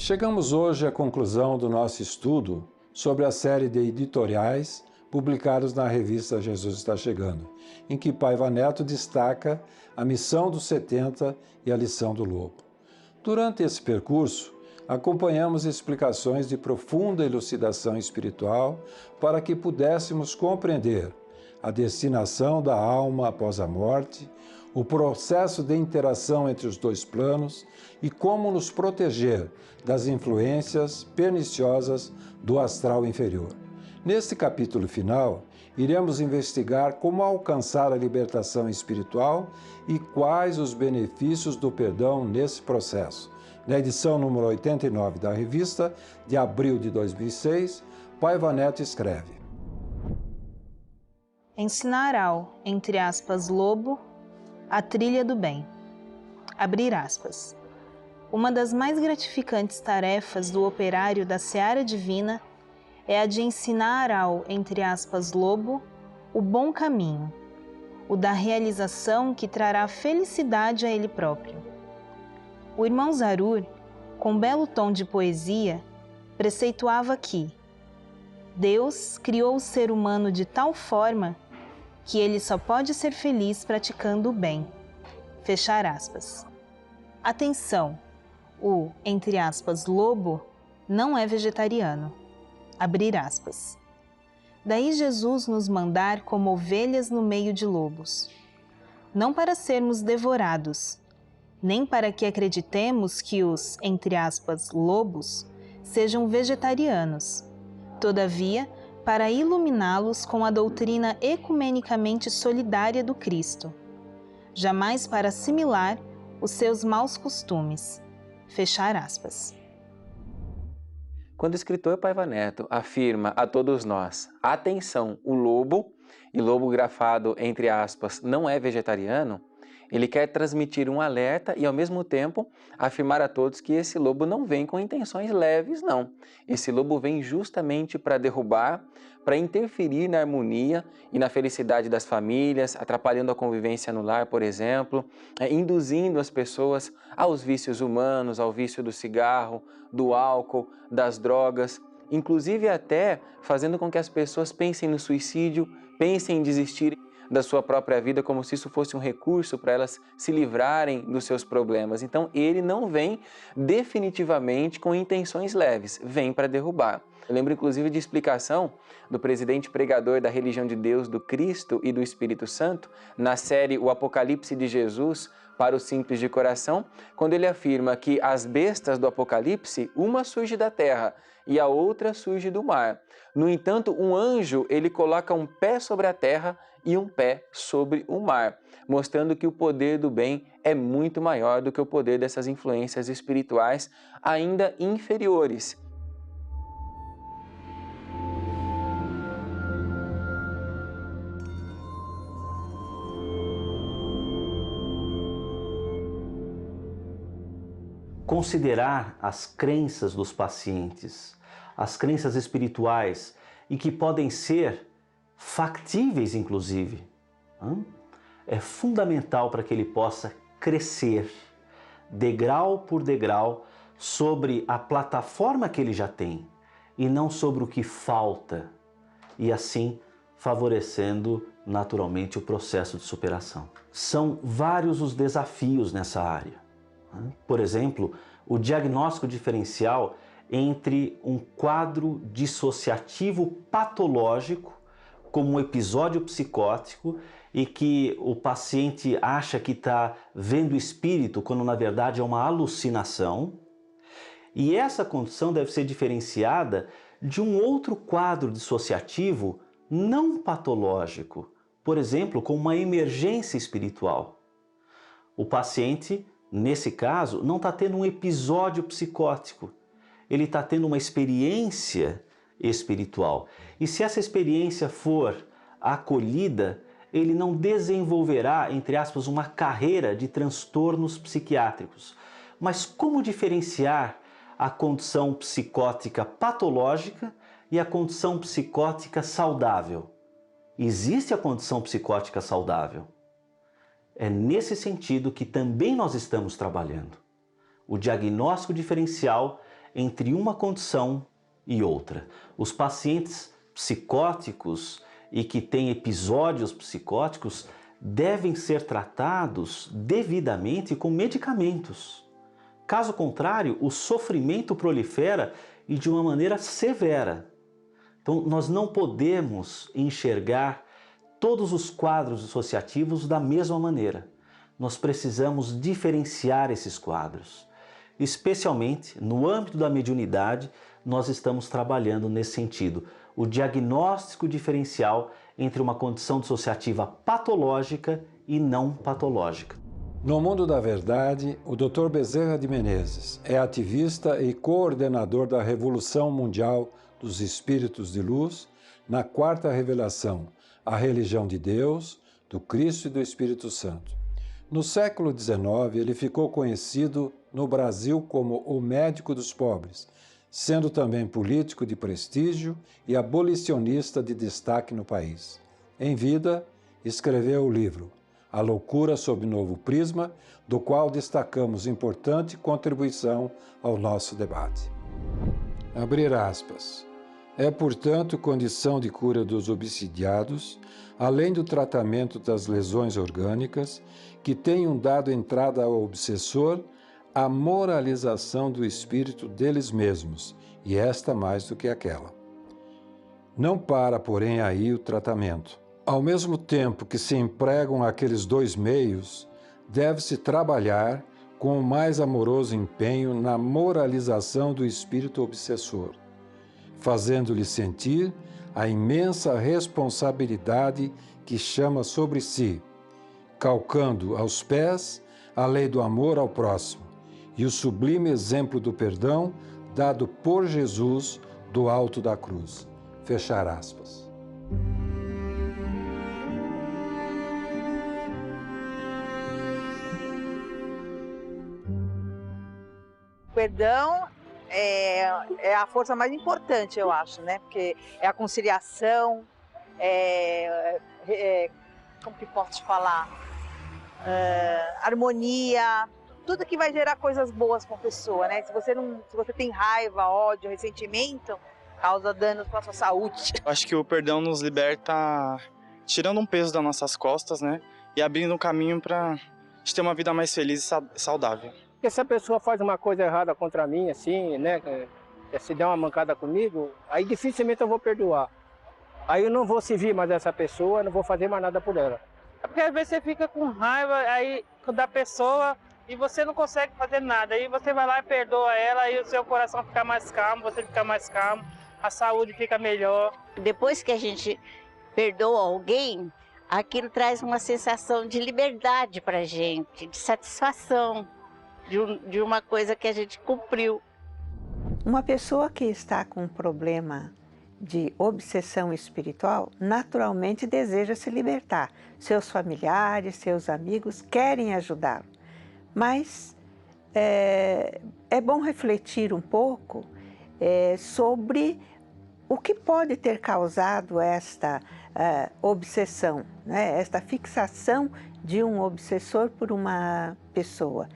Chegamos hoje à conclusão do nosso estudo sobre a série de editoriais publicados na revista Jesus Está Chegando, em que Paiva Neto destaca a missão dos 70 e a lição do lobo. Durante esse percurso, acompanhamos explicações de profunda elucidação espiritual para que pudéssemos compreender a destinação da alma após a morte, o processo de interação entre os dois planos e como nos proteger das influências perniciosas do astral inferior. Neste capítulo final, iremos investigar como alcançar a libertação espiritual e quais os benefícios do perdão nesse processo. Na edição número 89 da revista, de abril de 2006, Paiva Neto escreve: Ensinar ao, entre aspas, lobo, a trilha do bem. Abrir aspas. Uma das mais gratificantes tarefas do operário da seara divina é a de ensinar ao, entre aspas, lobo, o bom caminho, o da realização que trará felicidade a ele próprio. O irmão Zarur, com belo tom de poesia, preceituava que Deus criou o ser humano de tal forma que ele só pode ser feliz praticando o bem. Fechar aspas. Atenção, o, entre aspas, lobo não é vegetariano. Abrir aspas. Daí Jesus nos mandar como ovelhas no meio de lobos. Não para sermos devorados, nem para que acreditemos que os, entre aspas, lobos sejam vegetarianos. Todavia, para iluminá-los com a doutrina ecumenicamente solidária do Cristo. Jamais para assimilar os seus maus costumes. Fechar aspas. Quando o escritor Paiva Neto afirma a todos nós, atenção, o lobo, e lobo grafado entre aspas, não é vegetariano, ele quer transmitir um alerta e, ao mesmo tempo, afirmar a todos que esse lobo não vem com intenções leves, não. Esse lobo vem justamente para derrubar, para interferir na harmonia e na felicidade das famílias, atrapalhando a convivência no lar, por exemplo, induzindo as pessoas aos vícios humanos, ao vício do cigarro, do álcool, das drogas, inclusive até fazendo com que as pessoas pensem no suicídio, pensem em desistir da sua própria vida como se isso fosse um recurso para elas se livrarem dos seus problemas. Então ele não vem definitivamente com intenções leves, vem para derrubar. Eu lembro inclusive de explicação do presidente pregador da religião de Deus, do Cristo e do Espírito Santo, na série O Apocalipse de Jesus para os simples de coração, quando ele afirma que as bestas do Apocalipse, uma surge da terra e a outra surge do mar. No entanto, um anjo, ele coloca um pé sobre a terra e um pé sobre o mar, mostrando que o poder do bem é muito maior do que o poder dessas influências espirituais ainda inferiores. Considerar as crenças dos pacientes, as crenças espirituais e que podem ser factíveis, inclusive, é fundamental para que ele possa crescer degrau por degrau sobre a plataforma que ele já tem e não sobre o que falta, e assim favorecendo naturalmente o processo de superação. São vários os desafios nessa área. Por exemplo, o diagnóstico diferencial entre um quadro dissociativo patológico, como um episódio psicótico, e que o paciente acha que está vendo espírito, quando na verdade é uma alucinação. E essa condição deve ser diferenciada de um outro quadro dissociativo não patológico, por exemplo, como uma emergência espiritual. O paciente, nesse caso, não está tendo um episódio psicótico, ele está tendo uma experiência espiritual. E se essa experiência for acolhida, ele não desenvolverá, entre aspas, uma carreira de transtornos psiquiátricos. Mas como diferenciar a condição psicótica patológica e a condição psicótica saudável? Existe a condição psicótica saudável. É nesse sentido que também nós estamos trabalhando. O diagnóstico diferencial entre uma condição e outra. Os pacientes psicóticos e que têm episódios psicóticos devem ser tratados devidamente com medicamentos. Caso contrário, o sofrimento prolifera e de uma maneira severa. Então, nós não podemos enxergar todos os quadros dissociativos da mesma maneira. Nós precisamos diferenciar esses quadros. Especialmente no âmbito da mediunidade, nós estamos trabalhando nesse sentido. O diagnóstico diferencial entre uma condição dissociativa patológica e não patológica. No Mundo da Verdade, o Dr. Bezerra de Menezes é ativista e coordenador da Revolução Mundial dos Espíritos de Luz na Quarta Revelação, a Religião de Deus, do Cristo e do Espírito Santo. No século XIX, ele ficou conhecido no Brasil como o médico dos pobres, sendo também político de prestígio e abolicionista de destaque no país. Em vida, escreveu o livro A Loucura sob Novo Prisma, do qual destacamos importante contribuição ao nosso debate. Abrir aspas. É, portanto, condição de cura dos obsidiados, além do tratamento das lesões orgânicas, que tenham dado entrada ao obsessor a moralização do espírito deles mesmos, e esta mais do que aquela. Não para, porém, aí o tratamento. Ao mesmo tempo que se empregam aqueles dois meios, deve-se trabalhar com o mais amoroso empenho na moralização do espírito obsessor, fazendo-lhe sentir a imensa responsabilidade que chama sobre si, calcando aos pés a lei do amor ao próximo e o sublime exemplo do perdão dado por Jesus do alto da cruz. Fechar aspas. O perdão é a força mais importante, eu acho, né? Porque é a conciliação, como que posso te falar? Harmonia, tudo que vai gerar coisas boas para a pessoa, né? Se você tem raiva, ódio, ressentimento, causa danos para a sua saúde. Eu acho que o perdão nos liberta, tirando um peso das nossas costas, né? E abrindo um caminho para a gente ter uma vida mais feliz e saudável. Porque se a pessoa faz uma coisa errada contra mim, assim, né? Se der uma mancada comigo, aí dificilmente eu vou perdoar. Aí eu não vou servir mais essa pessoa, não vou fazer mais nada por ela. É porque às vezes você fica com raiva aí da pessoa e você não consegue fazer nada. Aí você vai lá e perdoa ela e o seu coração fica mais calmo, você fica mais calmo, a saúde fica melhor. Depois que a gente perdoa alguém, aquilo traz uma sensação de liberdade para a gente, de satisfação de uma coisa que a gente cumpriu. Uma pessoa que está com um problema de obsessão espiritual, naturalmente deseja se libertar. Seus familiares, seus amigos querem ajudá-lo. Mas é bom refletir um pouco sobre o que pode ter causado esta obsessão, né? Esta fixação de um obsessor por uma pessoa.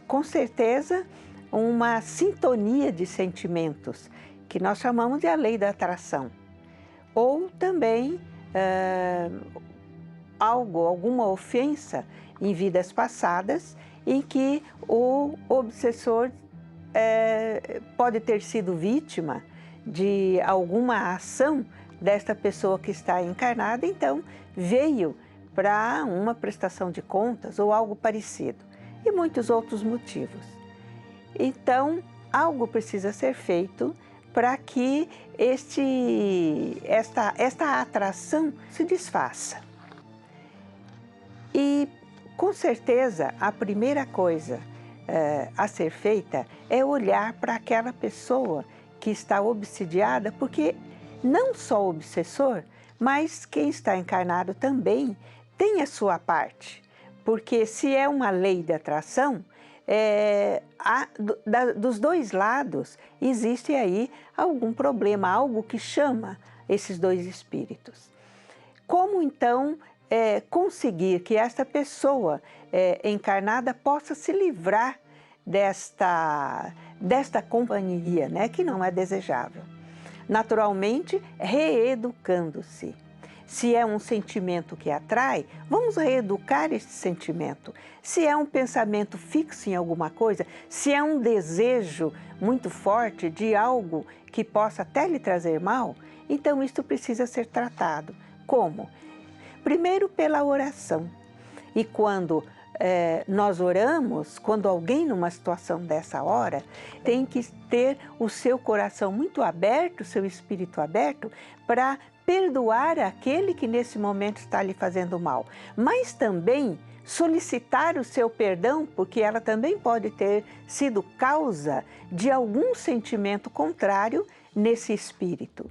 Com certeza, uma sintonia de sentimentos, que nós chamamos de a lei da atração. Ou também alguma ofensa em vidas passadas, em que o obsessor pode ter sido vítima de alguma ação desta pessoa que está encarnada, então veio para uma prestação de contas ou algo parecido, e muitos outros motivos. Então, algo precisa ser feito para que esta atração se desfaça. E, com certeza, a primeira coisa a ser feita é olhar para aquela pessoa que está obsidiada, porque não só o obsessor, mas quem está encarnado também tem a sua parte. Porque se é uma lei de atração, dos dois lados existe aí algum problema, algo que chama esses dois espíritos. Como então conseguir que esta pessoa encarnada possa se livrar desta companhia, né, que não é desejável. Naturalmente, reeducando-se. Se é um sentimento que atrai, vamos reeducar esse sentimento. Se é um pensamento fixo em alguma coisa, se é um desejo muito forte de algo que possa até lhe trazer mal, então isto precisa ser tratado. Como? Primeiro pela oração. E quando nós oramos, quando alguém numa situação dessa hora, tem que ter o seu coração muito aberto, o seu espírito aberto, para perdoar aquele que nesse momento está lhe fazendo mal. Mas também solicitar o seu perdão, porque ela também pode ter sido causa de algum sentimento contrário nesse espírito.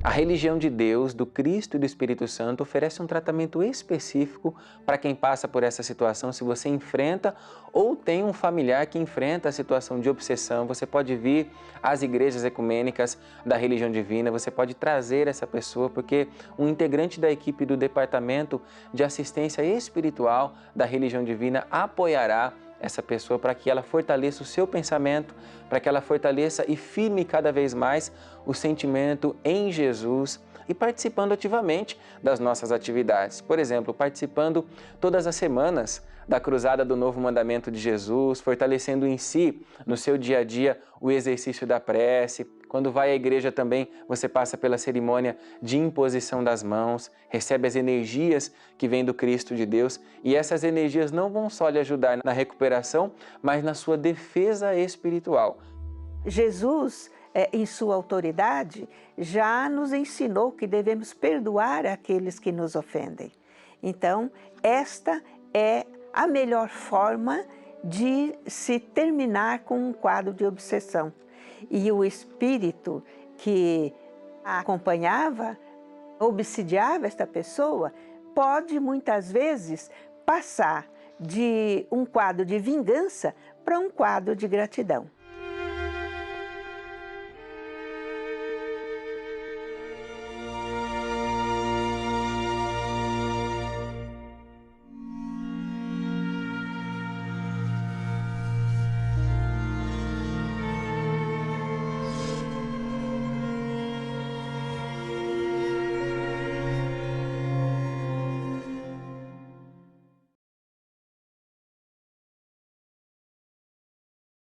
A religião de Deus, do Cristo e do Espírito Santo oferece um tratamento específico para quem passa por essa situação. Se você enfrenta ou tem um familiar que enfrenta a situação de obsessão, você pode vir às igrejas ecumênicas da religião divina, você pode trazer essa pessoa, porque um integrante da equipe do Departamento de Assistência Espiritual da religião divina apoiará essa pessoa para que ela fortaleça o seu pensamento, para que ela fortaleça e firme cada vez mais o sentimento em Jesus e participando ativamente das nossas atividades. Por exemplo, participando todas as semanas da Cruzada do Novo Mandamento de Jesus, fortalecendo em si, no seu dia a dia, o exercício da prece. Quando vai à igreja também, você passa pela cerimônia de imposição das mãos, recebe as energias que vêm do Cristo de Deus, e essas energias não vão só lhe ajudar na recuperação, mas na sua defesa espiritual. Jesus, em sua autoridade, já nos ensinou que devemos perdoar aqueles que nos ofendem. Então, esta é a melhor forma de se terminar com um quadro de obsessão. E o espírito que a acompanhava, obsidiava esta pessoa, pode muitas vezes passar de um quadro de vingança para um quadro de gratidão.